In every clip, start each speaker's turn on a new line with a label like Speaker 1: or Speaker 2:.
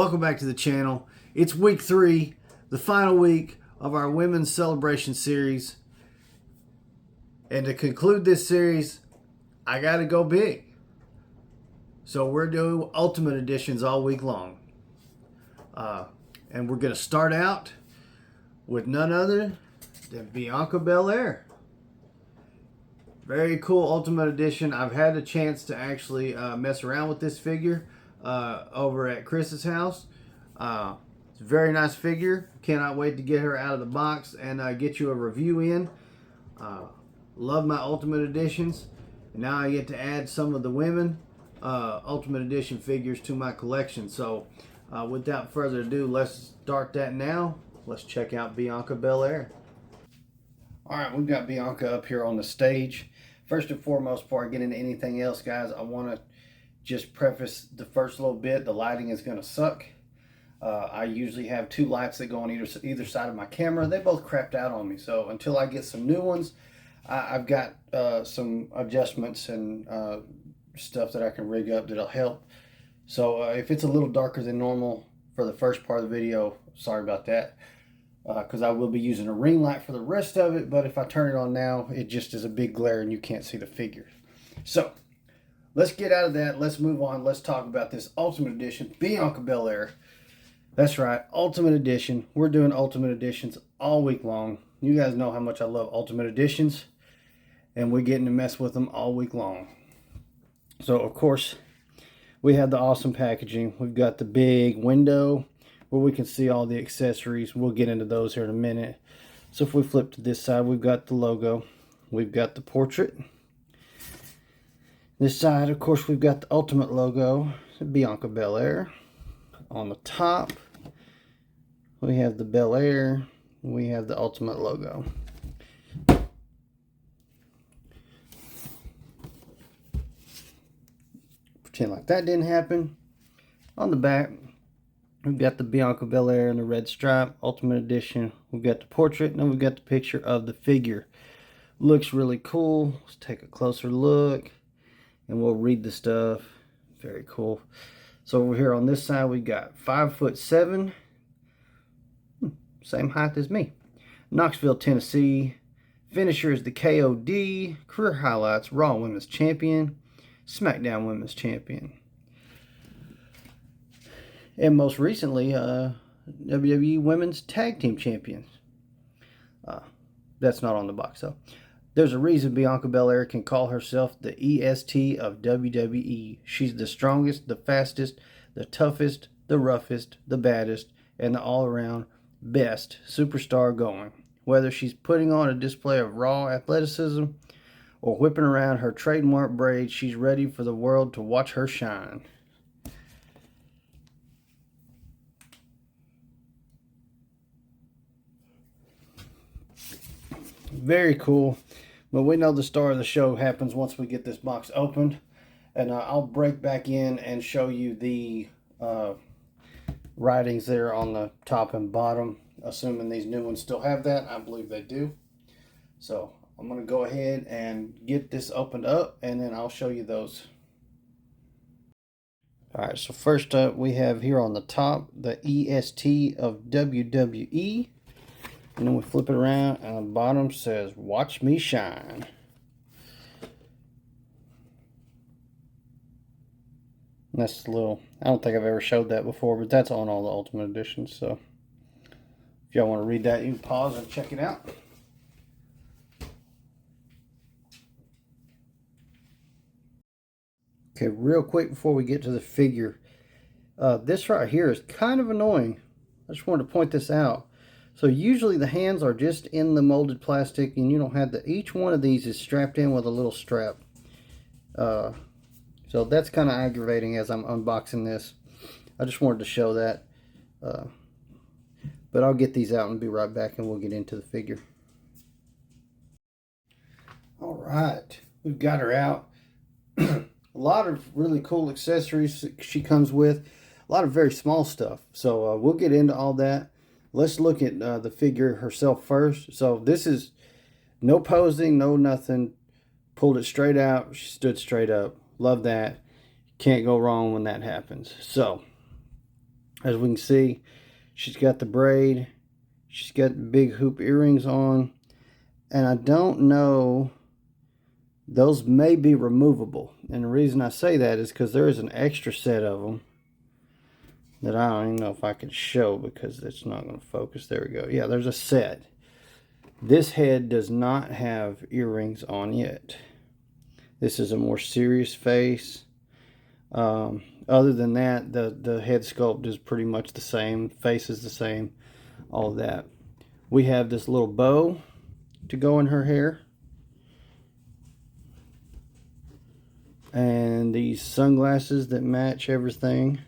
Speaker 1: welcome back to the channel. It's week 3, the final week of our women's celebration series. And to conclude this series, I gotta go big. So we're doing Ultimate Editions all week long. And we're gonna start out with none other than Bianca Belair. Very cool Ultimate Edition. I've had a chance to actually mess around with this figure over at Chris's house. It's a very nice figure. Cannot wait to get her out of the box and get you a review in. Love my Ultimate Editions. And now I get to add some of the women Ultimate Edition figures to my collection. So without further ado, let's start that now. Let's check out Bianca Belair. Alright, we've got Bianca up here on the stage. First and foremost, before I get into anything else, guys, I want to just preface the first little bit. The lighting is going to suck. I usually have 2 lights that go on either side of my camera. They both crapped out on me. So until I get some new ones, I've got some adjustments and stuff that I can rig up that'll help. So if it's a little darker than normal for the first part of the video, sorry about that. Because I will be using a ring light for the rest of it. But if I turn it on now, it just is a big glare and you can't see the figures. So let's get out of that. Let's move on. Let's talk about this Ultimate Edition, Bianca Belair. That's right, Ultimate Edition. We're doing Ultimate Editions all week long. You guys know how much I love Ultimate Editions, and we're getting to mess with them all week long. So, of course, we have the awesome packaging. We've got the big window where we can see all the accessories. We'll get into those here in a minute. So if we flip to this side, we've got the logo. We've got the portrait. This side, of course, we've got the Ultimate logo, Bianca Belair. On the top, we have the Belair. We have the Ultimate logo. Pretend like that didn't happen. On the back, we've got the Bianca Belair in the red stripe, Ultimate Edition. We've got the portrait, and we've got the picture of the figure. Looks really cool. Let's take a closer look, and we'll read the stuff. Very cool. So over here on this side, we got 5'7", same height as me. Knoxville, Tennessee. Finisher is the KOD. Career highlights: Raw Women's Champion, SmackDown Women's Champion, and most recently WWE Women's Tag Team Champions. That's not on the box though. There's a reason Bianca Belair can call herself the EST of WWE. She's the strongest, the fastest, the toughest, the roughest, the baddest, and the all-around best superstar going. Whether she's putting on a display of raw athleticism or whipping around her trademark braids, she's ready for the world to watch her shine. Very cool. But we know the star of the show happens once we get this box opened. And I'll break back in and show you the writings there on the top and bottom. Assuming these new ones still have that. I believe they do. So I'm going to go ahead and get this opened up, and then I'll show you those. Alright, so first up we have here on the top the EST of WWE. And then we flip it around, and the bottom says, "Watch me shine." And that's a little, I don't think I've ever showed that before, but that's on all the Ultimate Editions. So if y'all want to read that, you can pause and check it out. Okay, real quick before we get to the figure. This right here is kind of annoying. I just wanted to point this out. So usually the hands are just in the molded plastic, and you don't have each one of these is strapped in with a little strap. So that's kind of aggravating as I'm unboxing this. I just wanted to show that. But I'll get these out and be right back, and we'll get into the figure. Alright, we've got her out. A lot of really cool accessories she comes with. A lot of very small stuff. So we'll get into all that. Let's look at the figure herself first. So this is no posing, no nothing. Pulled it straight out. She stood straight up. Love that. Can't go wrong when that happens. So As we can see, she's got the braid. She's got the big hoop earrings on. And I don't know, those may be removable. And the reason I say that is because there is an extra set of them that I don't even know if I can show because it's not going to focus. There we go. Yeah, there's a set. This head does not have earrings on yet. This is a more serious face. Other than that, the head sculpt is pretty much the same. Face is the same. All of that. We have this little bow to go in her hair. And these sunglasses that match everything.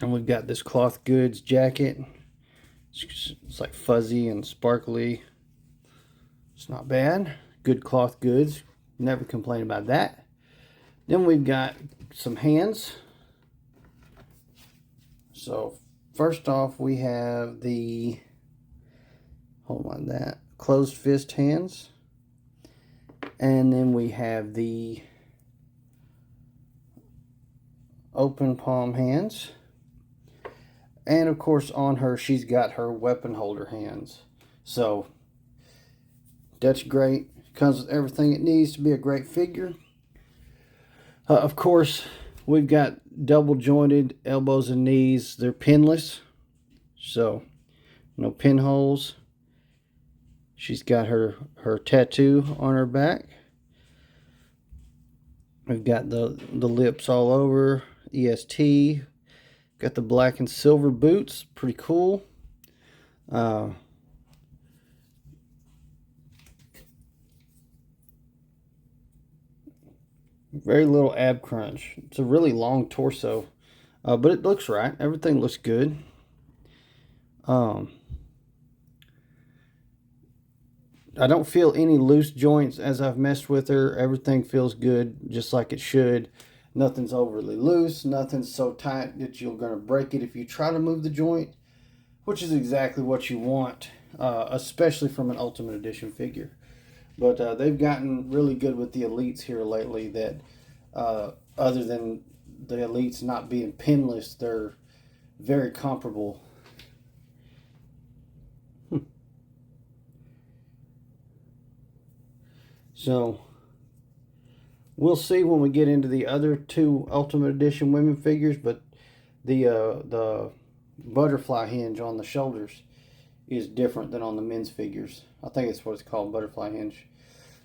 Speaker 1: And we've got this cloth goods jacket. It's like fuzzy and sparkly. It's not bad. Good cloth goods. Never complain about that. Then we've got some hands. So first off, we have the, hold on, that closed fist hands. And then we have the open palm hands. And of course on her, she's got her weapon holder hands. So that's great. Comes with everything it needs to be a great figure. Of course, we've got double jointed elbows and knees. They're pinless. So no pinholes. She's got her tattoo on her back. We've got the lips all over. EST. Got the black and silver boots. Pretty cool. Very little ab crunch. It's a really long torso. But it looks right. Everything looks good. I don't feel any loose joints as I've messed with her. Everything feels good, just like it should. Nothing's overly loose. Nothing's so tight that you're going to break it if you try to move the joint, which is exactly what you want, especially from an Ultimate Edition figure. But they've gotten really good with the Elites here lately that, other than the Elites not being pinless, they're very comparable. So we'll see when we get into the other two Ultimate Edition women figures, but the butterfly hinge on the shoulders is different than on the men's figures. I think it's what it's called, butterfly hinge.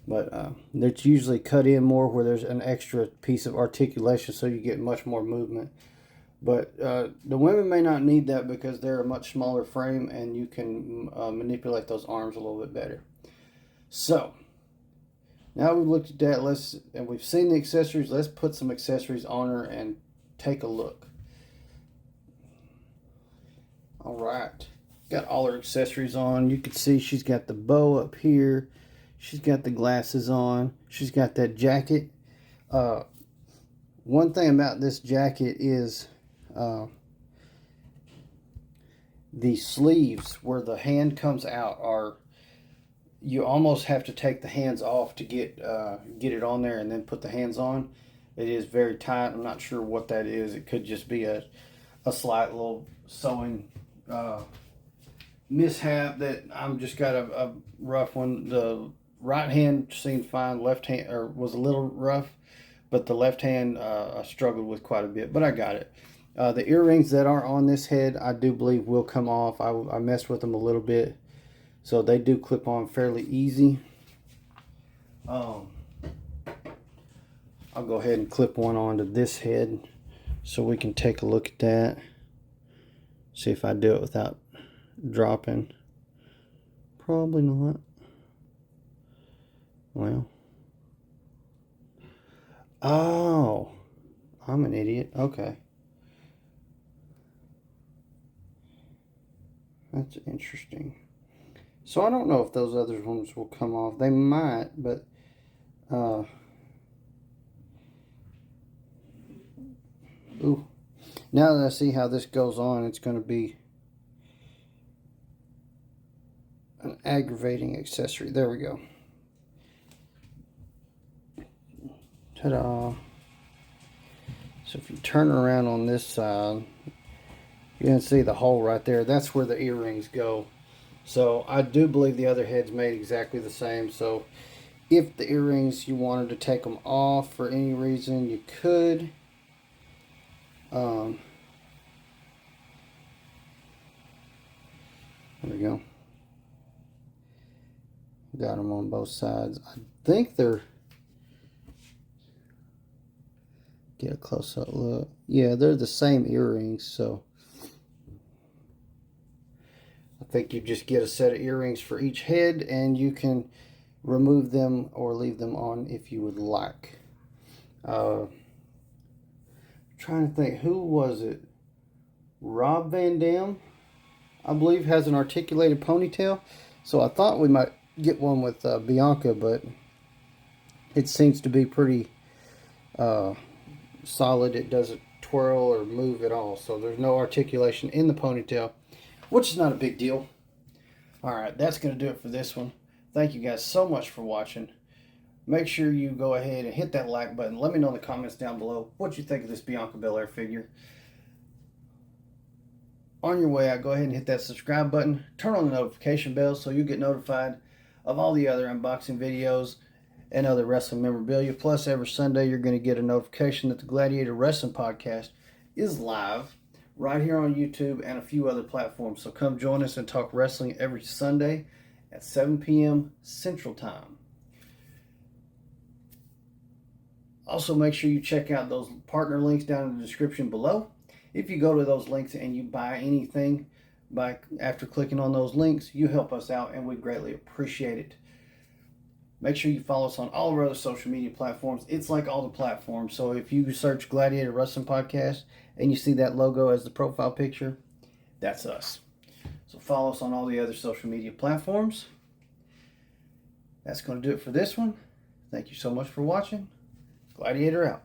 Speaker 1: But it's usually cut in more where there's an extra piece of articulation so you get much more movement. But the women may not need that because they're a much smaller frame and you can manipulate those arms a little bit better. So now we've looked at that, and we've seen the accessories. Let's put some accessories on her and take a look. All right, got all her accessories on. You can see she's got the bow up here. She's got the glasses on. She's got that jacket. One thing about this jacket is the sleeves where the hand comes out are, you almost have to take the hands off to get it on there and then put the hands on. It is very tight. I'm not sure what that is. It could just be a slight little sewing mishap that I'm just got a rough one. The right hand seemed fine. Left hand was a little rough, but the left hand I struggled with quite a bit, but I got it. The earrings that are on this head, I do believe will come off. I messed with them a little bit. So they do clip on fairly easy. I'll go ahead and clip one onto this head so we can take a look at that. See if I do it without dropping. Probably not. Well. Oh. I'm an idiot. Okay. That's interesting. So I don't know if those other ones will come off. They might, but ooh. Now that I see how this goes on, it's going to be an aggravating accessory. There we go. Ta-da. So if you turn around on this side, you can see the hole right there. That's where the earrings go. So I do believe the other head's made exactly the same. So if the earrings, you wanted to take them off for any reason, you could. There we go. Got them on both sides. I think they're, get a close-up look. Yeah, they're the same earrings, so I think you just get a set of earrings for each head, and you can remove them or leave them on if you would like. Trying to think, who was it? Rob Van Dam, I believe, has an articulated ponytail. So I thought we might get one with Bianca, but it seems to be pretty solid. It doesn't twirl or move at all. So there's no articulation in the ponytail, which is not a big deal. All right, that's going to do it for this one. Thank you guys so much for watching. Make sure you go ahead and hit that like button. Let me know in the comments down below what you think of this Bianca Belair figure. On your way out, go ahead and hit that subscribe button. Turn on the notification bell so you get notified of all the other unboxing videos and other wrestling memorabilia. Plus, every Sunday, you're going to get a notification that the Gladiator Wrestling Podcast is live right here on YouTube and a few other platforms. So come join us and talk wrestling every Sunday at 7 p.m. Central Time. Also, make sure you check out those partner links down in the description below. If you go to those links and you buy anything after clicking on those links, you help us out and we greatly appreciate it. Make sure you follow us on all of our other social media platforms. It's like all the platforms. So if you search Gladiator Wrestling Podcast and you see that logo as the profile picture, that's us. So follow us on all the other social media platforms. That's going to do it for this one. Thank you so much for watching. Gladiator out.